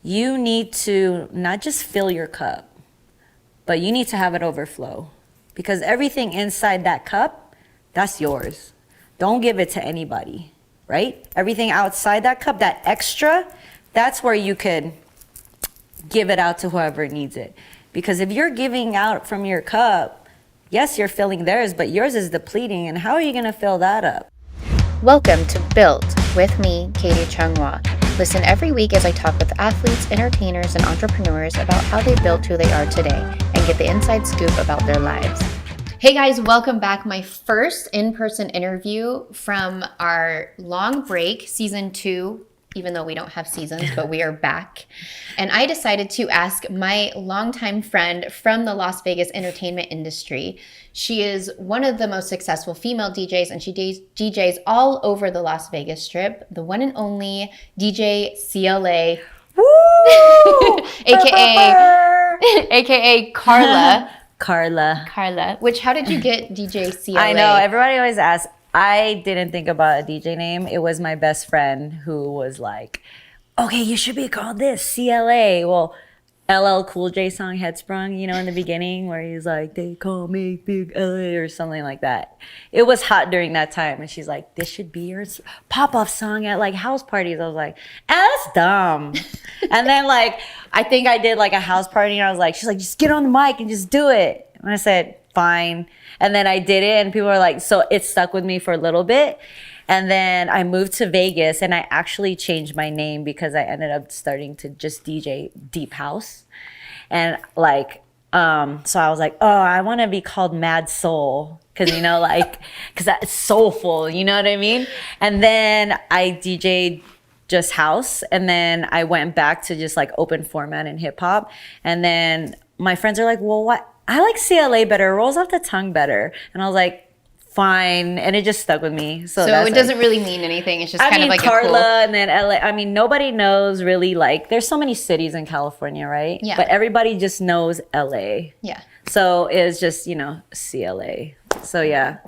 you need to not just fill your cup, but you need to have it overflow, because everything inside that cup, that's yours. Don't give it to anybody, right? Everything outside that cup, that extra, that's where you could give it out to whoever needs it. Because if you're giving out from your cup, yes, you're filling theirs, but yours is depleting. And how are you going to fill that up? Welcome to Built with me, Katie Chunghwa. Listen every week as I talk with athletes, entertainers, and entrepreneurs about how they built who they are today and get the inside scoop about their lives. Hey guys, welcome back. My first in-person interview from our long break, season 2, even though we don't have seasons, but we are back. And I decided to ask my longtime friend from the Las Vegas entertainment industry. She is one of the most successful female DJs, and she DJs all over the Las Vegas Strip, the one and only DJ C.L.A. Woo! AKA Carla. Carla. Which, how did you get DJ C.L.A? I know, everybody always asks. I didn't think about a DJ name. It was my best friend who was like, okay, you should be called this, C.L.A. Well, LL Cool J song had sprung, you know, in the beginning where he's like, they call me Big L.A. or something like that. It was hot during that time. And she's like, this should be your pop-off song at like house parties. I was like, that's dumb. And then like, I think I did like a house party and I was like, she's like, just get on the mic and just do it. And I said, fine. And then I did it and people were like, so it stuck with me for a little bit. And then I moved to Vegas and I actually changed my name because I ended up starting to just DJ deep house. And like, so I was like, oh, I want to be called Mad Soul. Cause you know, like, cause that's soulful, you know what I mean? And then I DJ'd just house. And then I went back to just like open format and hip hop. And then my friends are like, well, what? I like C.L.A. better, it rolls off the tongue better. And I was like, fine. And it just stuck with me. So it doesn't really mean anything. It's just kind of like Carla a cool... and then L.A. I mean, nobody knows really, like, there's so many cities in California, right? Yeah. But everybody just knows L.A. Yeah. So it's just, you know, C.L.A. So yeah.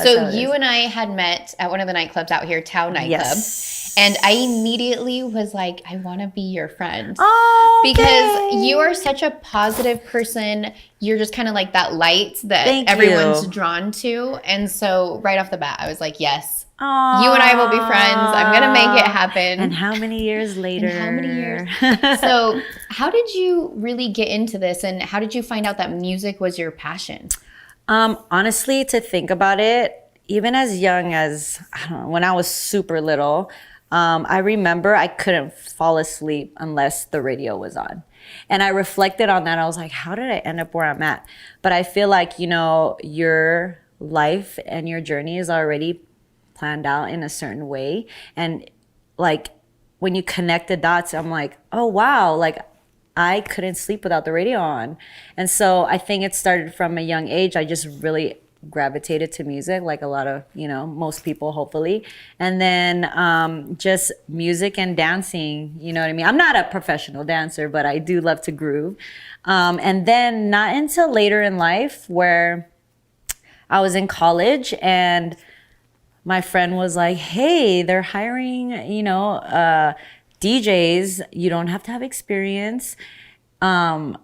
So you and I had met at one of the nightclubs out here, Tao nightclub. Yes. And I immediately was like, I want to be your friend. Oh, because you are such a positive person. You're just kind of like that light that everyone's drawn to. And so right off the bat, I was like, yes, aww, you and I will be friends. I'm going to make it happen. And how many years later? And how many years? So how did you really get into this? And how did you find out that music was your passion? Honestly, to think about it, even as young as, I don't know, when I was super little, I remember I couldn't fall asleep unless the radio was on. And I reflected on that. I was like, how did I end up where I'm at? But I feel like, you know, your life and your journey is already planned out in a certain way. And like, when you connect the dots, I'm like, oh, wow, like, I couldn't sleep without the radio on. And so I think it started from a young age. I just really gravitated to music, like a lot of, you know, most people, hopefully. And then just music and dancing, you know what I mean? I'm not a professional dancer, but I do love to groove. And then not until later in life where I was in college and my friend was like, hey, they're hiring, you know, DJs, you don't have to have experience. And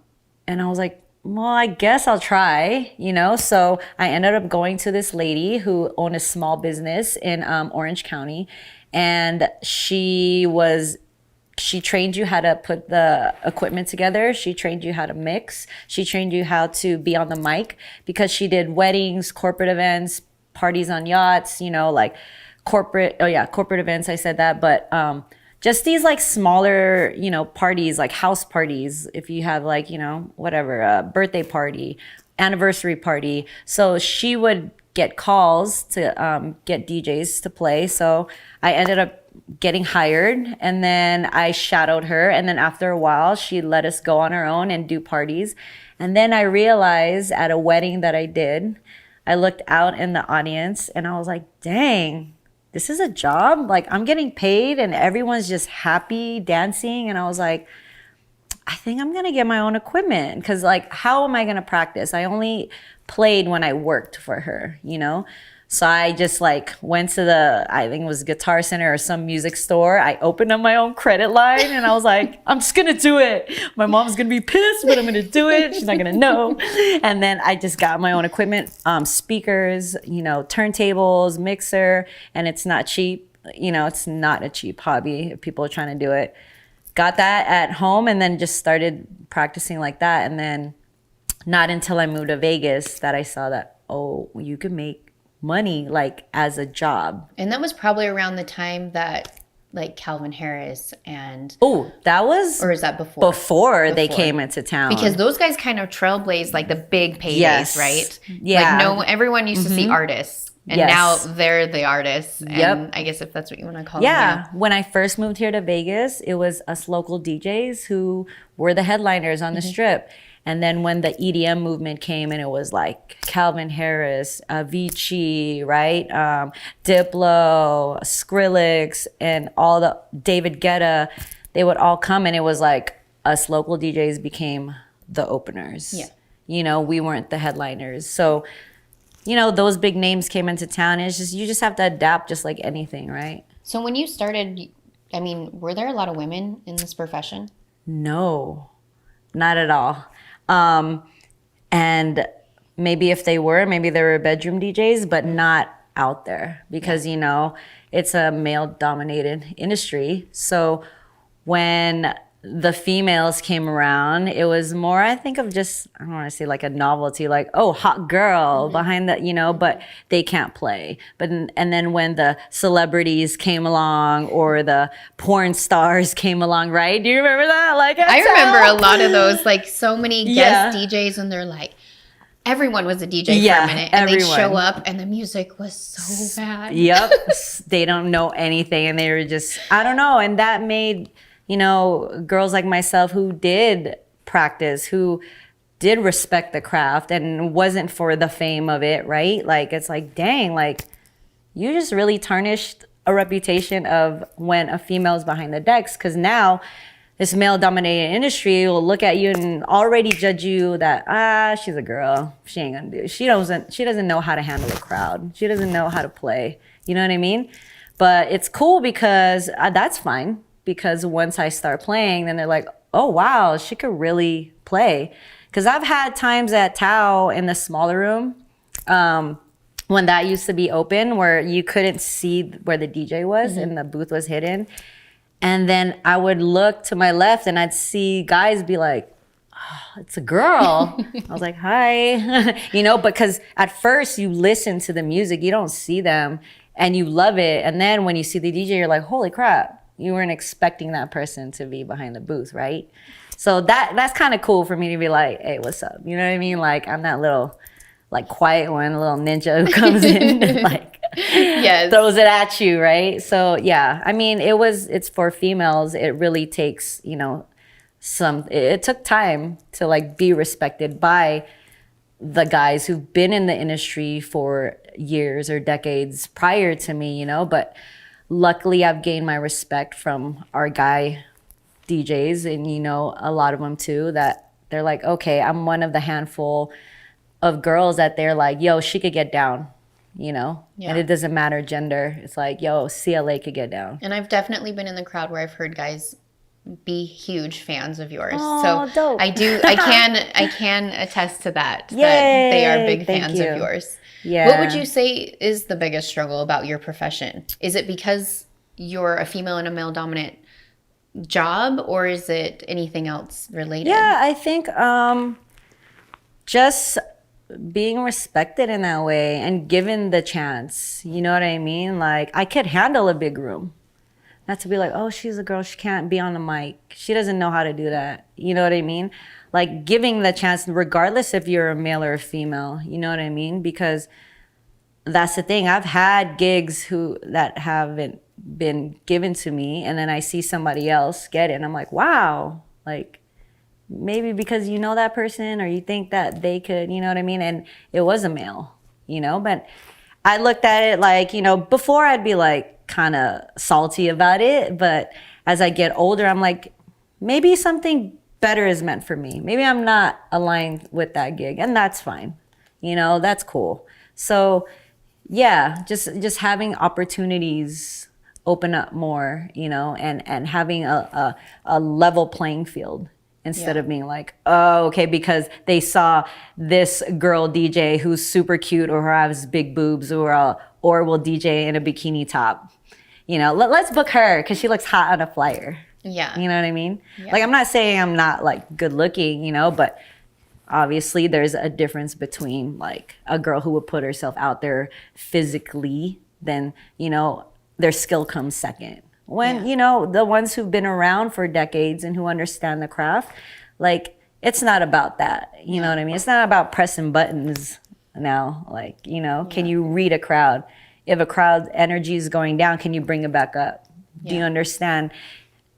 I was like, well, I guess I'll try, you know? So I ended up going to this lady who owned a small business in Orange County. And she trained you how to put the equipment together. She trained you how to mix. She trained you how to be on the mic because she did weddings, corporate events, parties on yachts, you know, like corporate events. I said that, but, just these like smaller, you know, parties, like house parties, if you have like, you know, whatever, a birthday party, anniversary party. So she would get calls to get DJs to play. So I ended up getting hired and then I shadowed her. And then after a while, she let us go on our own and do parties. And then I realized at a wedding that I did, I looked out in the audience and I was like, dang, this is a job. Like, I'm getting paid and everyone's just happy dancing. And I was like, I think I'm gonna get my own equipment because like, how am I gonna practice? I only played when I worked for her, you know? So I just like went to the, I think it was Guitar Center or some music store. I opened up my own credit line and I was like, I'm just gonna do it. My mom's gonna be pissed, but I'm gonna do it. She's not gonna know. And then I just got my own equipment, speakers, turntables, mixer, and it's not cheap. It's not a cheap hobby if people are trying to do it. Got that at home and then just started practicing like that. And then not until I moved to Vegas that I saw that, oh, you can make money like as a job. And that was probably around the time that like Calvin Harris and that was, or is that before they came into town? Because those guys kind of trailblazed like the big paydays, yes. Right? Yeah. Like everyone used to see artists, and now they're the artists. And I guess if that's what you want to call them. Yeah. When I first moved here to Vegas, it was us local DJs who were the headliners on the strip. And then when the EDM movement came and it was like Calvin Harris, Avicii, right? Diplo, Skrillex, and all the David Guetta, they would all come and it was like us local DJs became the openers. Yeah. We weren't the headliners. So, those big names came into town. And it's just, you just have to adapt just like anything, right? So when you started, were there a lot of women in this profession? No, not at all. And maybe if they were, maybe they were bedroom DJs, but not out there because, it's a male dominated industry. So when the females came around, it was more, I think of just, I don't want to say like a novelty, like, oh, hot girl behind that, but they can't play. And then when the celebrities came along or the porn stars came along, right? Do you remember that? Like, I remember a lot of those, like so many guest DJs and they're like, everyone was a DJ for a minute and they'd show up and the music was so bad. Yep. They don't know anything and they were just, I don't know. And that made, girls like myself who did practice, who did respect the craft and wasn't for the fame of it, right? Like, it's like, dang, like, you just really tarnished a reputation of when a female's behind the decks. Because now, this male-dominated industry will look at you and already judge you that, she's a girl. She ain't gonna do it. She doesn't know how to handle a crowd. She doesn't know how to play. You know what I mean? But it's cool because that's fine. Because once I start playing, then they're like, oh, wow, she could really play. Because I've had times at Tao in the smaller room, when that used to be open, where you couldn't see where the DJ was and the booth was hidden. And then I would look to my left and I'd see guys be like, oh, it's a girl. I was like, hi. Because at first you listen to the music, you don't see them and you love it. And then when you see the DJ, you're like, holy crap. You weren't expecting that person to be behind the booth, right? So that's kind of cool for me to be like, hey, what's up? You know what I mean? Like, I'm that little, like, quiet one, little ninja who comes in and, like, throws it at you, right? So, yeah, it's for females. It really takes, it took time to, like, be respected by the guys who've been in the industry for years or decades prior to me, but luckily, I've gained my respect from our guy DJs and, a lot of them too, that they're like, okay, I'm one of the handful of girls that they're like, yo, she could get down, and it doesn't matter gender. It's like, yo, C.L.A. could get down. And I've definitely been in the crowd where I've heard guys be huge fans of yours. Oh, so dope. I can attest to that. Yay, that they are big fans of yours. Yeah. What would you say is the biggest struggle about your profession? Is it because you're a female in a male dominant job or is it anything else related? Yeah, I think just being respected in that way and given the chance. You know what I mean? Like, I could handle a big room. Not to be like, oh, she's a girl, she can't be on the mic. She doesn't know how to do that. You know what I mean? Like, giving the chance, regardless if you're a male or a female. You know what I mean? Because that's the thing. I've had gigs that haven't been given to me, and then I see somebody else get it, and I'm like, wow. Like, maybe because you know that person or you think that they could, you know what I mean? And it was a male, But I looked at it like, before I'd be like, kind of salty about it, but as I get older, I'm like, maybe something better is meant for me. Maybe I'm not aligned with that gig, and that's fine. That's cool. So yeah, just having opportunities open up more, you know, and having a level playing field instead Yeah. of being like, oh, okay, because they saw this girl DJ who's super cute or who has big boobs or will DJ in a bikini top. You know, let's book her because she looks hot on a flyer. Yeah. You know what I mean? Yeah. Like, I'm not saying I'm not like good looking, you know, but obviously there's a difference between like a girl who would put herself out there physically, then, you know, their skill comes second. When, Yeah. you know, the ones who've been around for decades and who understand the craft, like, it's not about that. You know what I mean? It's not about pressing buttons now. Like, you know, can you read a crowd? If a crowd energy is going down, can you bring it back up? Do you Yeah. understand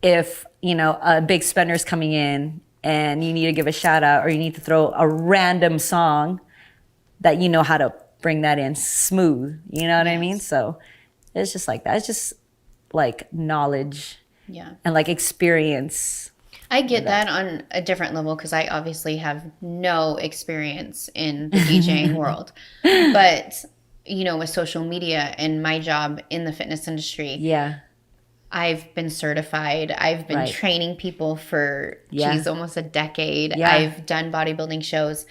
if, you know, a big spender's coming in and you need to give a shout out or you need to throw a random song that you know how to bring that in smooth? You know what I mean? So it's just like that. It's just like knowledge Yeah. and like experience. I get that on a different level because I obviously have no experience in the DJing world. But, you know, with social media and my job in the fitness industry, Yeah. I've been certified. I've been Right. training people for, Yeah. geez, almost a decade. Yeah. I've done bodybuilding shows.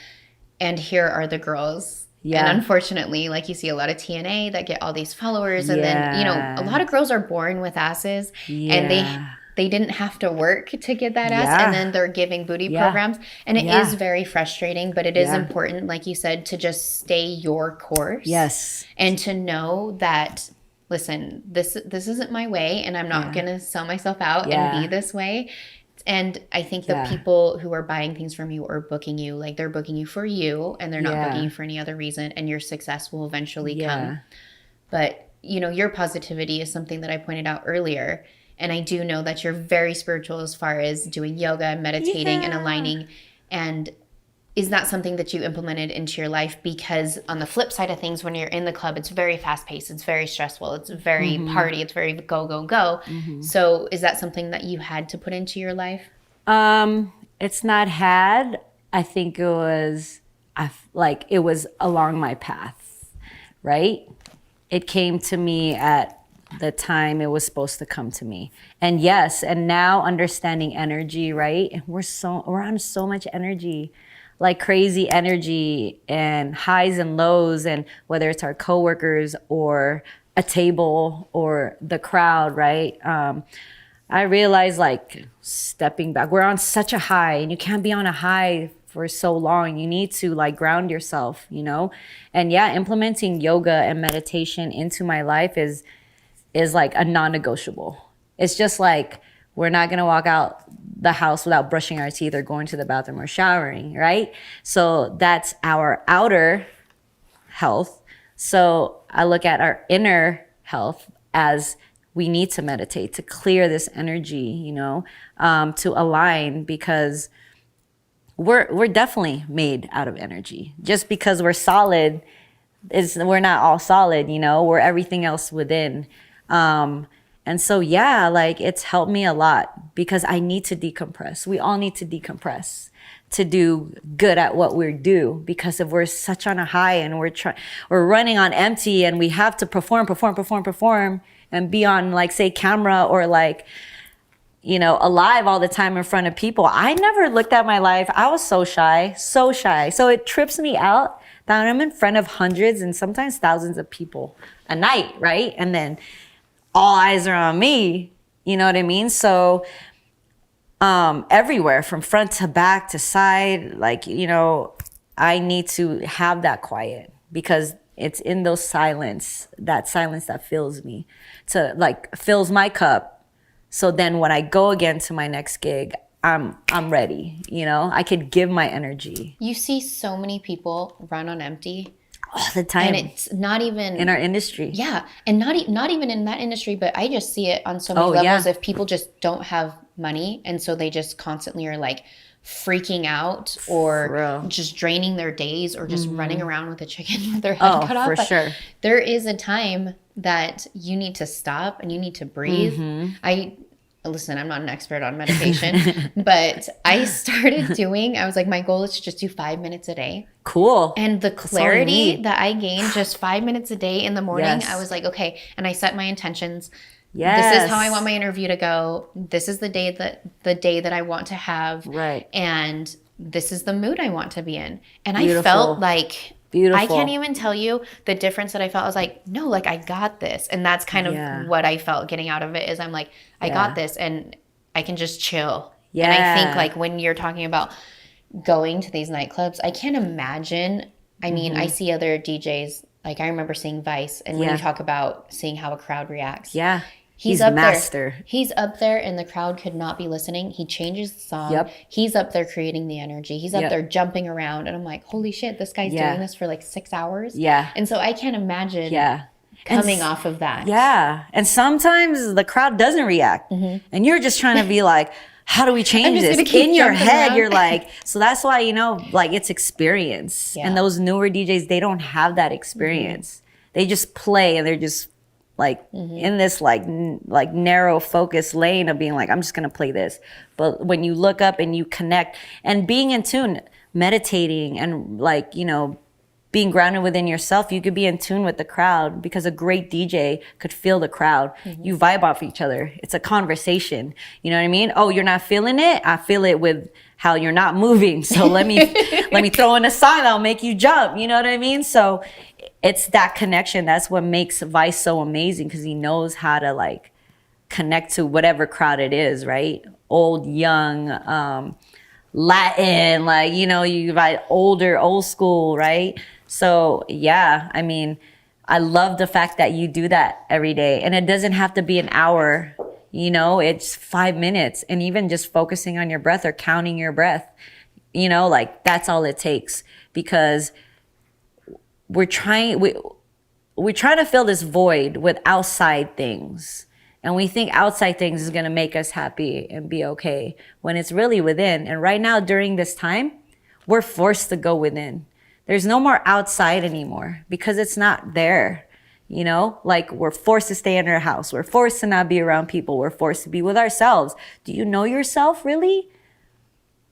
And here are the girls. Yeah. And unfortunately, like you see a lot of TNA that get all these followers. And then, you know, a Yeah. lot of girls are born with asses. And Yeah. they didn't have to work to get that ass. Yeah. And then they're giving booty Yeah. programs. And it is Yeah. very frustrating. But it is Yeah. important, like you said, to just stay your course. Yes. And to know that, listen, this isn't my way, and I'm not going to sell myself out Yeah. and be this way. And I think the Yeah. people who are buying things from you or booking you, like they're booking you for you and they're not Yeah. booking you for any other reason, and your success will eventually Yeah. come. But, you know, your positivity is something that I pointed out earlier. And I do know that you're very spiritual as far as doing yoga and meditating and Yeah. aligning. And is that something that you implemented into your life? Because on the flip side of things, when you're in the club, it's very fast paced, it's very stressful, it's very party, it's very go, go, go. So is that something that you had to put into your life? It's not had. I think it was, like it was along my path, right? It came to me at the time it was supposed to come to me. And yes, and now understanding energy, right? And we're on so much energy, like crazy energy and highs and lows, and whether it's our coworkers or a table or the crowd, right? I realized like stepping back, we're on such a high and you can't be on a high for so long. You need to like ground yourself, you know? And yeah, implementing yoga and meditation into my life is like a non-negotiable. It's just like, we're not gonna walk out the house without brushing our teeth or going to the bathroom or showering, right? So that's our outer health. So I look at our inner health as we need to meditate to clear this energy, you know, to align, because we're definitely made out of energy. Just because we're solid, we're not all solid, you know, we're everything else within. And so, yeah, like it's helped me a lot because I need to decompress. We all need to decompress to do good at what we do, because if we're such on a high and we're running on empty and we have to perform and be on like say camera or like, you know, alive all the time in front of people. I never looked at my life. I was so shy. So it trips me out that I'm in front of hundreds and sometimes thousands of people a night, right? And then all eyes are on me, you know what I mean? So everywhere from front to back to side, like, you know, I need to have that quiet because it's in those silence that fills me, to like fills my cup. So then when I go again to my next gig, I'm ready, you know, I could give my energy. You see so many people run on empty all the time. And it's not even in our industry. Yeah. And not even in that industry, but I just see it on so many levels. Yeah. If people just don't have money and so they just constantly are like freaking out or just draining their days or just running around with a chicken with their head cut off. For sure. There is a time that you need to stop and you need to breathe. listen, I'm not an expert on meditation, but I was like, my goal is to just do 5 minutes a day. Cool. And the clarity that I gained just 5 minutes a day in the morning, Yes. I was like, okay. And I set my intentions. Yes. This is how I want my interview to go. This is the day that I want to have. Right. And this is the mood I want to be in. And Beautiful. I felt like, Beautiful. I can't even tell you the difference that I felt. I was like, no, like I got this. And that's kind of what I felt getting out of it is I'm like, I got this and I can just chill. Yeah. And I think like when you're talking about going to these nightclubs, I can't imagine. I mean, I see other DJs, like I remember seeing Vice, and when you talk about seeing how a crowd reacts. Yeah. He's up master. He's up there and the crowd could not be listening. He changes the song. Yep. He's up there creating the energy. He's up there jumping around. And I'm like, holy shit, this guy's doing this for like 6 hours. Yeah. And so I can't imagine coming off of that. Yeah. And sometimes the crowd doesn't react. And you're just trying to be like, how do we change this? In your head, you're like, so that's why, you know, like it's experience. Yeah. And those newer DJs, they don't have that experience. They just play and they're just like in this like narrow focus lane of being like, I'm just going to play this. But when you look up and you connect and being in tune, meditating and like, you know, being grounded within yourself, you could be in tune with the crowd because a great DJ could feel the crowd. You vibe off each other. It's a conversation. You know what I mean? Oh, you're not feeling it? I feel it with how you're not moving. So let me throw in a song that'll make you jump. You know what I mean? So it's that connection. That's what makes Vice so amazing because he knows how to like connect to whatever crowd it is, right? Old, young, Latin, like, you know, you got older, old school, right? So yeah, I mean, I love the fact that you do that every day and it doesn't have to be an hour, you know, it's 5 minutes and even just focusing on your breath or counting your breath, you know, like that's all it takes because we're trying to fill this void with outside things. And we think outside things is going to make us happy and be okay when it's really within. And right now during this time, we're forced to go within. There's no more outside anymore because it's not there. You know, like we're forced to stay in our house. We're forced to not be around people. We're forced to be with ourselves. Do you know yourself really?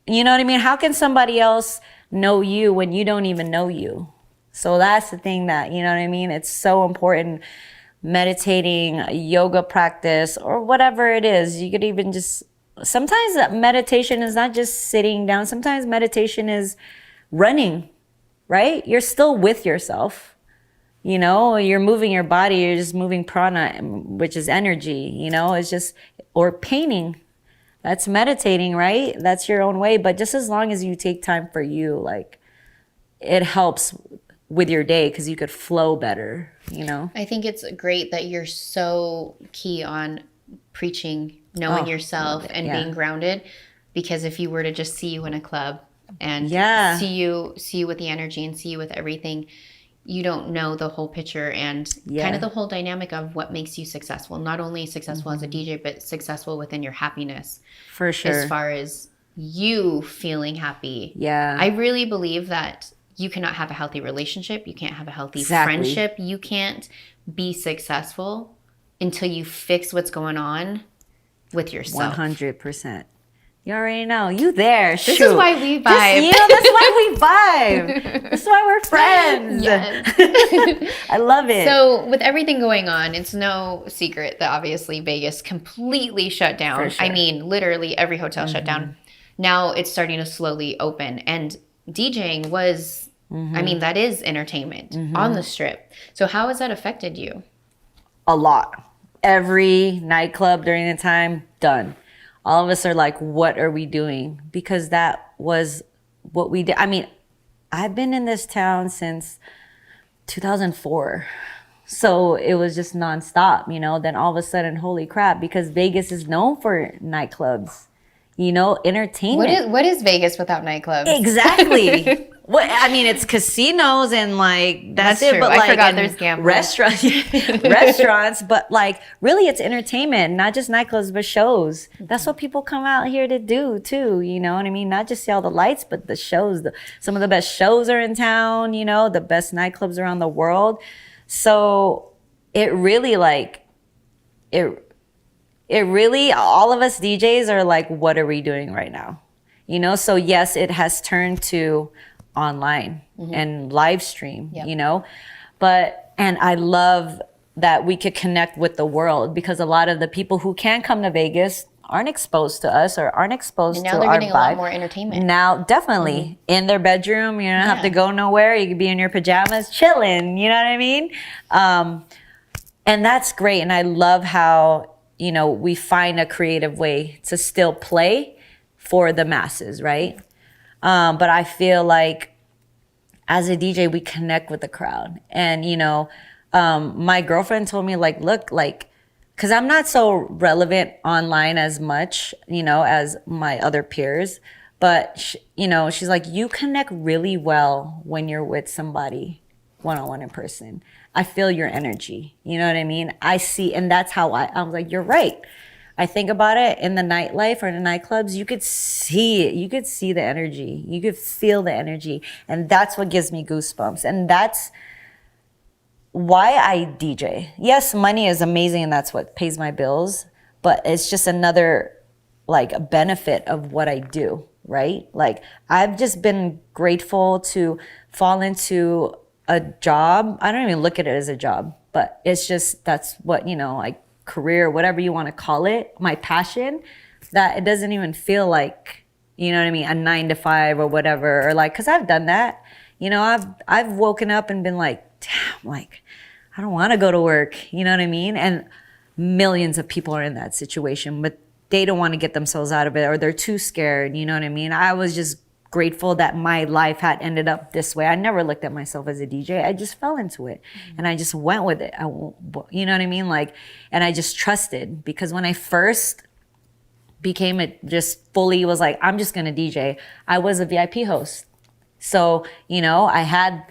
You know what I mean? How can somebody else know you when you don't even know you? So that's the thing that, you know what I mean? It's so important. Meditating, yoga practice, or whatever it is. You could even just, sometimes meditation is not just sitting down. Sometimes meditation is running, right? You're still with yourself. You know, you're moving your body. You're just moving prana, which is energy, you know, it's just, or painting. That's meditating, right? That's your own way. But just as long as you take time for you, like it helps with your day because you could flow better, you know? I think it's great that you're so key on preaching, knowing yourself and being grounded, because if you were to just see you in a club and see you with the energy and see you with everything, you don't know the whole picture and kind of the whole dynamic of what makes you successful. Not only successful as a DJ, but successful within your happiness. For sure. As far as you feeling happy. Yeah. I really believe that you cannot have a healthy relationship. You can't have a healthy friendship. You can't be successful until you fix what's going on with yourself. 100%. You already know. You there. This is why we vibe. That's why we vibe. This is why we're friends. Yes. I love it. So with everything going on, it's no secret that obviously Vegas completely shut down. For sure. I mean, literally every hotel shut down. Now it's starting to slowly open. And DJing was, I mean, that is entertainment on the strip. So how has that affected you? A lot. Every nightclub during the time, done. All of us are like, what are we doing? Because that was what we did. I mean, I've been in this town since 2004. So it was just nonstop, you know. Then all of a sudden, holy crap, because Vegas is known for nightclubs. You know, entertainment. What is Vegas without nightclubs? Exactly. What I mean, it's casinos and like that's it. True. But I like forgot there's gambling. Restaurants. But like really, it's entertainment, not just nightclubs, but shows. That's what people come out here to do too. You know what I mean? Not just see all the lights, but the shows. Some of the best shows are in town. You know, the best nightclubs around the world. So it really like it. it really, all of us DJs are like, what are we doing right now? You know, so yes, it has turned to online and live stream, you know, and I love that we could connect with the world, because a lot of the people who can come to Vegas aren't exposed to us or aren't exposed to our vibe. Now they're getting a lot more entertainment. Now, definitely in their bedroom, you don't have to go nowhere. You can be in your pajamas chilling, you know what I mean? And that's great. And I love how, you know, we find a creative way to still play for the masses, right? But I feel like as a DJ, we connect with the crowd. And, you know, my girlfriend told me, like, look, like, because I'm not so relevant online as much, you know, as my other peers. But, you know, she's like, you connect really well when you're with somebody one-on-one in person. I feel your energy. You know what I mean? I see, and that's how I was like, you're right. I think about it in the nightlife or in the nightclubs, you could see it. You could see the energy. You could feel the energy. And that's what gives me goosebumps. And that's why I DJ. Yes, money is amazing and that's what pays my bills, but it's just another like a benefit of what I do, right? Like I've just been grateful to fall into a job. I don't even look at it as a job, but it's just, that's what, you know, like career, whatever you want to call it, my passion, that it doesn't even feel like, you know what I mean, a 9 to 5 or whatever, or like, cause I've done that, you know, I've woken up and been like, damn, like, I don't want to go to work, you know what I mean? And millions of people are in that situation, but they don't want to get themselves out of it, or they're too scared, you know what I mean? I was just grateful that my life had ended up this way. I never looked at myself as a DJ. I just fell into it and I just went with it. You know what I mean? Like, and I just trusted, because when I first became it, just fully was like, I'm just going to DJ, I was a VIP host. So, you know, I had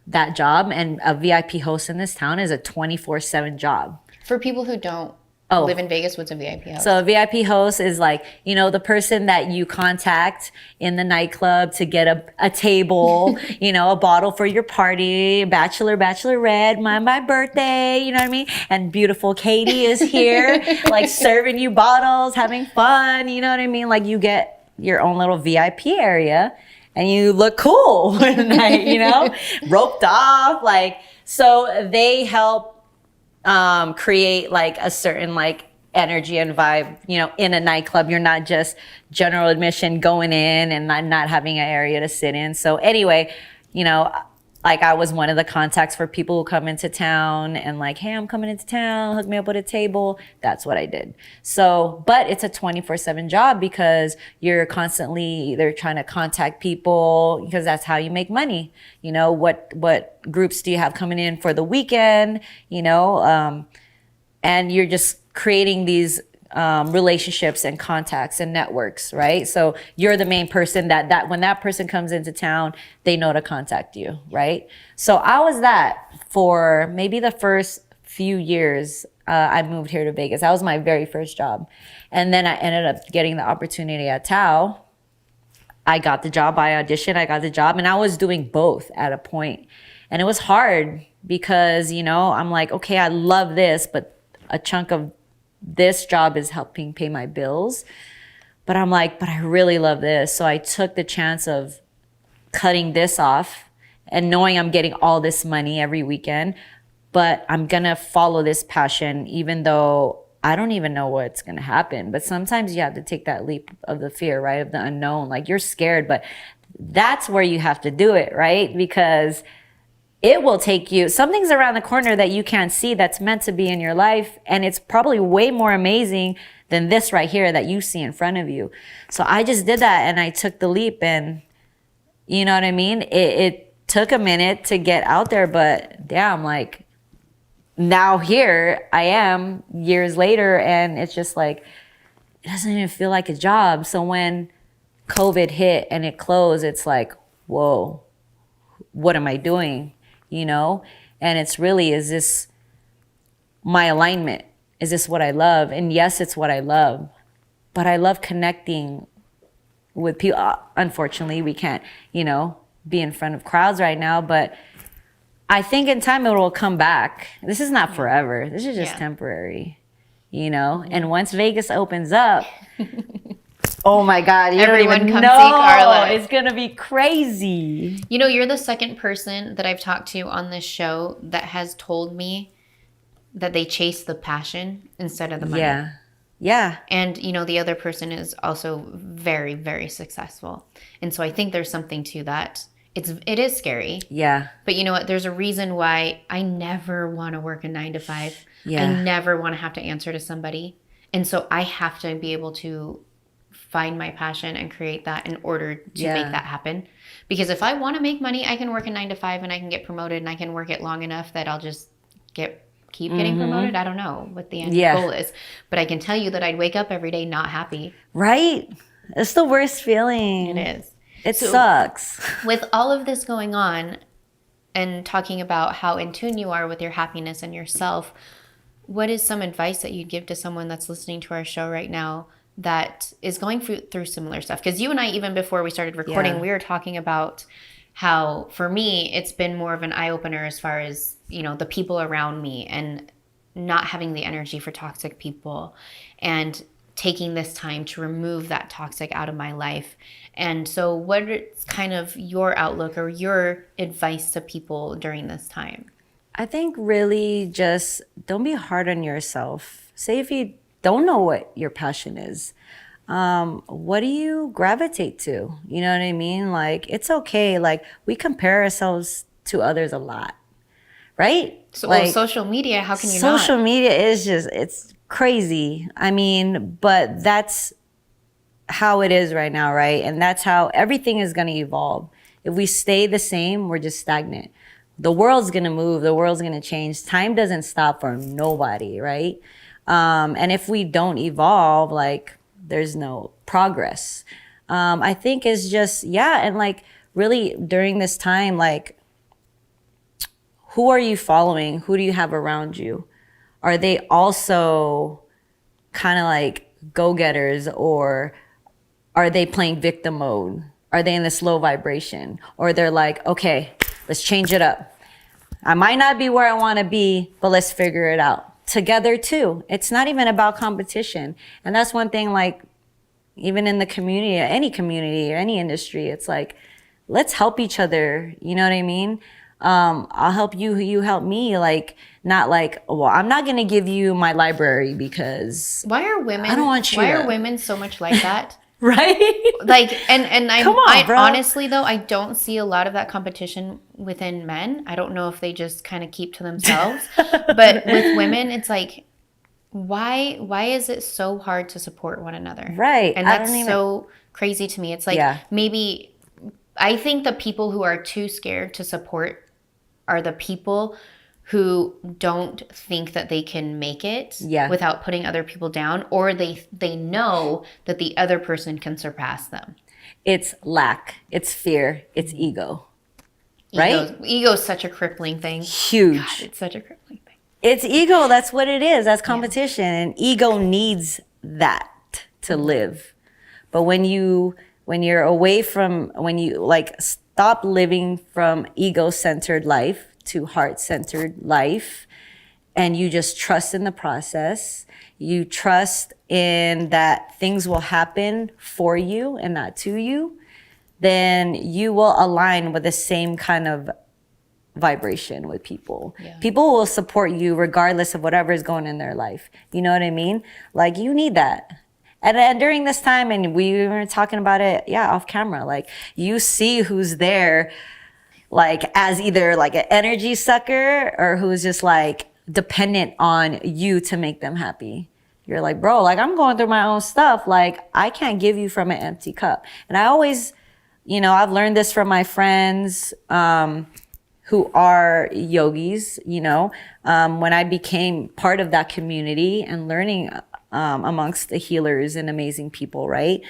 that job, and a VIP host in this town is a 24/7 job. For people who don't live in Vegas, what's a VIP host? So a VIP host is like, you know, the person that you contact in the nightclub to get a table, you know, a bottle for your party, bachelor, bachelorette, my birthday, you know what I mean? And beautiful Katie is here, like serving you bottles, having fun, you know what I mean? Like you get your own little VIP area. And you look cool at night, you know, roped off, like, so they help create like a certain like energy and vibe, you know, in a nightclub. You're not just general admission going in and not having an area to sit in. So anyway, you know, like I was one of the contacts for people who come into town and like, hey, I'm coming into town, hook me up with a table. That's what I did. So, but it's a 24/7 job, because you're constantly either trying to contact people, because that's how you make money. You know, what groups do you have coming in for the weekend, you know, and you're just creating these relationships and contacts and networks, right? So you're the main person that when that person comes into town, they know to contact you, right? So I was that for maybe the first few years I moved here to Vegas. That was my very first job. And then I ended up getting the opportunity at Tao. I got the job, I auditioned, I got the job, and I was doing both at a point. And it was hard because, you know, I'm like, okay, I love this, but a chunk of this job is helping pay my bills. But I'm like, but I really love this. So I took the chance of cutting this off and knowing I'm getting all this money every weekend, but I'm gonna follow this passion, even though I don't even know what's gonna happen. But sometimes you have to take that leap of the fear, right? Of the unknown. Like you're scared, but that's where you have to do it, right? Because it will take you, something's around the corner that you can't see that's meant to be in your life. And it's probably way more amazing than this right here that you see in front of you. So I just did that and I took the leap, and you know what I mean? It took a minute to get out there, but damn, like now here I am years later, and it's just like, it doesn't even feel like a job. So when COVID hit and it closed, it's like, whoa, what am I doing? You know? And it's really, is this my alignment? Is this what I love? And yes, it's what I love, but I love connecting with people. Unfortunately, we can't, you know, be in front of crowds right now, but I think in time it will come back. This is not forever. This is just temporary. you know? And once Vegas opens up, oh my God, you Everyone don't even come know. see Carla. It's going to be crazy. You know, you're the second person that I've talked to on this show that has told me that they chase the passion instead of the money. Yeah. Yeah. And, you know, the other person is also very, very successful. And so I think there's something to that. It is scary. Yeah. But you know what? There's a reason why I never want to work a 9 to 5. Yeah. I never want to have to answer to somebody. And so I have to be able to find my passion and create that in order to make that happen. Because if I want to make money, I can work a 9 to 5 and I can get promoted and I can work it long enough that I'll just keep getting promoted. I don't know what the end goal is. But I can tell you that I'd wake up every day not happy. Right? It's the worst feeling. It is. It sucks. With all of this going on and talking about how in tune you are with your happiness and yourself, what is some advice that you'd give to someone that's listening to our show right now that is going through similar stuff? Because you and I, even before we started recording, we were talking about how, for me, it's been more of an eye-opener as far as, you know, the people around me and not having the energy for toxic people and taking this time to remove that toxic out of my life. And so what is kind of your outlook or your advice to people during this time? I think really just don't be hard on yourself. Say if you don't know what your passion is, what do you gravitate to? You know what I mean? Like, it's okay. Like, we compare ourselves to others a lot, right? So, like, social media, how can you not? Social media is just, it's crazy. I mean, but that's how it is right now, right? And that's how everything is going to evolve. If we stay the same, we're just stagnant. The world's going to move. The world's going to change. Time doesn't stop for nobody, right? And if we don't evolve, like, there's no progress. I think it's just, and like, really during this time, like, who are you following? Who do you have around you? Are they also kind of like go-getters, or are they playing victim mode? Are they in this low vibration? Or they're like, okay, let's change it up. I might not be where I want to be, but let's figure it out together too. It's not even about competition. And that's one thing, like, even in the community, or any industry, it's like, let's help each other. You know what I mean? I'll help you, you help me. Like, not like, well, I'm not going to give you my library because why are women, I don't want you why to... are women so much like that? Right? Like, and I bro. honestly though, I don't see a lot of that competition within men. I don't know if they just kind of keep to themselves, but with women, it's like, why is it so hard to support one another? Right. And that's so crazy to me. It's like, maybe I think the people who are too scared to support are the people who don't think that they can make it without putting other people down, or they know that the other person can surpass them. It's lack, it's fear, it's ego, right? Ego is such a crippling thing. Huge. God, it's such a crippling thing. It's ego. That's what it is. That's competition. And ego needs that to live. But when you're away from, when you like stop living from ego-centered life to heart-centered life, and you just trust in the process, you trust in that things will happen for you and not to you, then you will align with the same kind of vibration with people. People will support you regardless of whatever is going in their life. You know what I mean? Like, you need that. And during this time, and we were talking about it, off camera, like, you see who's there, like, as either like an energy sucker or who's just like dependent on you to make them happy. You're like, bro, like, I'm going through my own stuff. Like, I can't give you from an empty cup. And I always, you know, I've learned this from my friends, who are yogis, you know, when I became part of that community and learning amongst the healers and amazing people, right,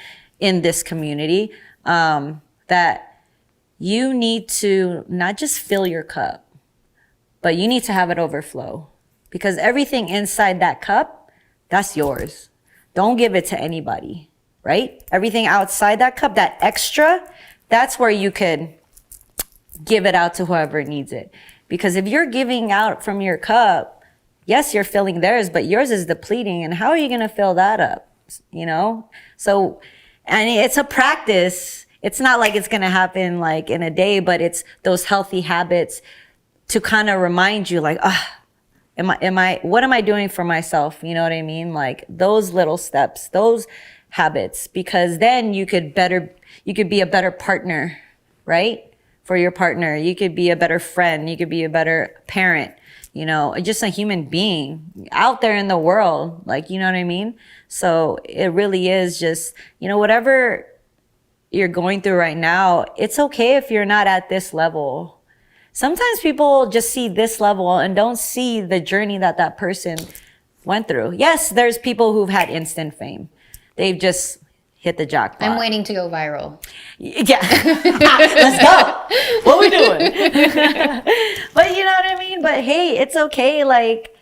in this community, that you need to not just fill your cup, but you need to have it overflow, because everything inside that cup, that's yours. Don't give it to anybody, right? Everything outside that cup, that extra, that's where you could give it out to whoever needs it. Because if you're giving out from your cup, yes, you're filling theirs, but yours is depleting. And how are you going to fill that up? You know? So, and it's a practice. It's not like it's going to happen like in a day, but it's those healthy habits to kind of remind you like, what am I doing for myself? You know what I mean? Like those little steps, those habits, because then you could be a better partner, right? For your partner. You could be a better friend. You could be a better parent, you know, just a human being out there in the world. Like, you know what I mean? So it really is just, you know, whatever you're going through right now, it's okay if you're not at this level. Sometimes people just see this level and don't see the journey that that person went through. Yes, there's people who've had instant fame. They've just hit the jackpot. I'm waiting to go viral. Yeah. Let's go. What we doing? But you know what I mean? But hey, it's okay. Like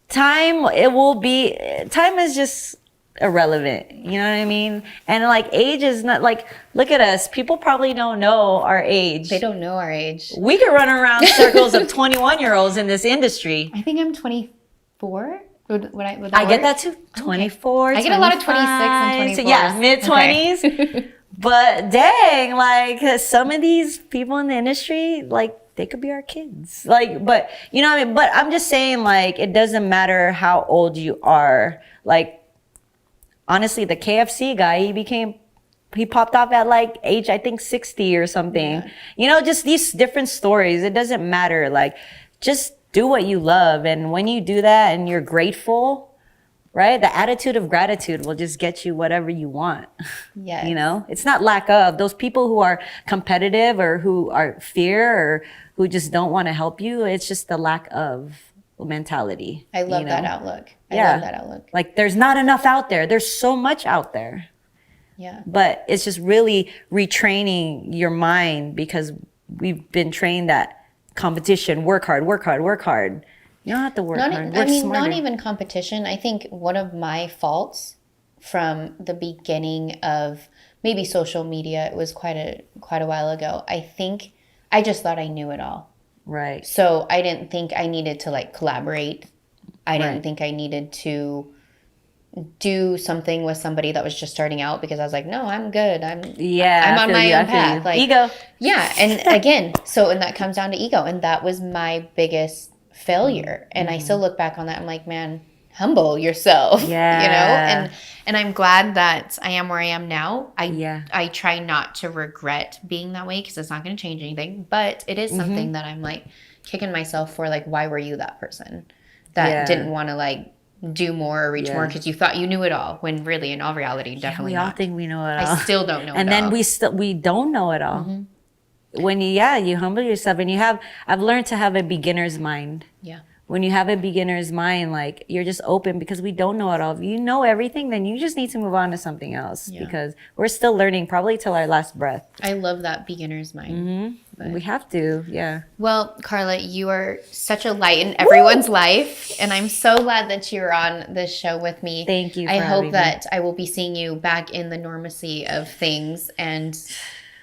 time is just irrelevant. You know what I mean? And like age is not like, look at us. People probably don't know our age. They don't know our age. We could run around circles of 21-year-olds in this industry. I think I'm 24. Would that I work? get that too. 24, I get a lot of 26 and 24s. So yeah, mid-20s. Okay. But dang, like some of these people in the industry, like they could be our kids. Like, but you know what I mean? But I'm just saying like, it doesn't matter how old you are. Like, honestly, the KFC guy, he popped off at like age, I think 60 or something. Yeah. You know, just these different stories. It doesn't matter. Like, just do what you love. And when you do that and you're grateful, right? The attitude of gratitude will just get you whatever you want. Yes. You know, it's not lack of. Those people who are competitive or who are fear or who just don't want to help you, it's just the lack of mentality. I love that outlook. I love that outlook. Like there's not enough out there. There's so much out there. Yeah. But it's just really retraining your mind because we've been trained that competition, work hard, work hard, work hard. You don't have to work hard. Work smarter. Not even competition. I think one of my faults from the beginning of maybe social media, it was quite a while ago. I think I just thought I knew it all. Right. So I didn't think I needed to like collaborate. I didn't think I needed to do something with somebody that was just starting out because I was like, no, I'm good. I'm on my own path. Like ego. Yeah. And again, and that comes down to ego. And that was my biggest failure. And I still look back on that. I'm like, man, humble yourself. Yeah. You know? And I'm glad that I am where I am now. I try not to regret being that way because it's not going to change anything. But it is something that I'm like kicking myself for, like, why were you that person that didn't want to like do more or reach more because you thought you knew it all, when really in all reality definitely we all not. think we know it all. I still don't know and it all. then we don't know it all. When you humble yourself and I've learned to have a beginner's mind. Yeah. When you have a beginner's mind, like you're just open because we don't know it all. If you know everything, then you just need to move on to something else because we're still learning probably till our last breath. I love that beginner's mind. We have to, yeah. Well, Carla, you are such a light in everyone's life, and I'm so glad that you're on this show with me. Thank you. I hope that I will be seeing you back in the normacy of things and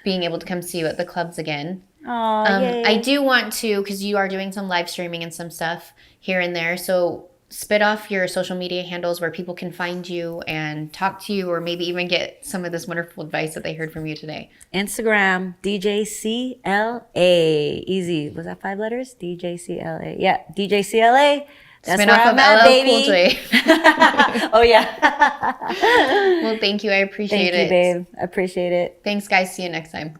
being able to come see you at the clubs again. I do want to, because you are doing some live streaming and some stuff here and there. So spit off your social media handles where people can find you and talk to you, or maybe even get some of this wonderful advice that they heard from you today. Instagram, DJ C.L.A. Easy. Was that 5 letters? DJ C.L.A. Yeah, DJ C.L.A. That's Spin where off I'm of at, LL baby. Cool J. Oh, yeah. Well, thank you. I appreciate it. Thank you, babe. I appreciate it. Thanks, guys. See you next time.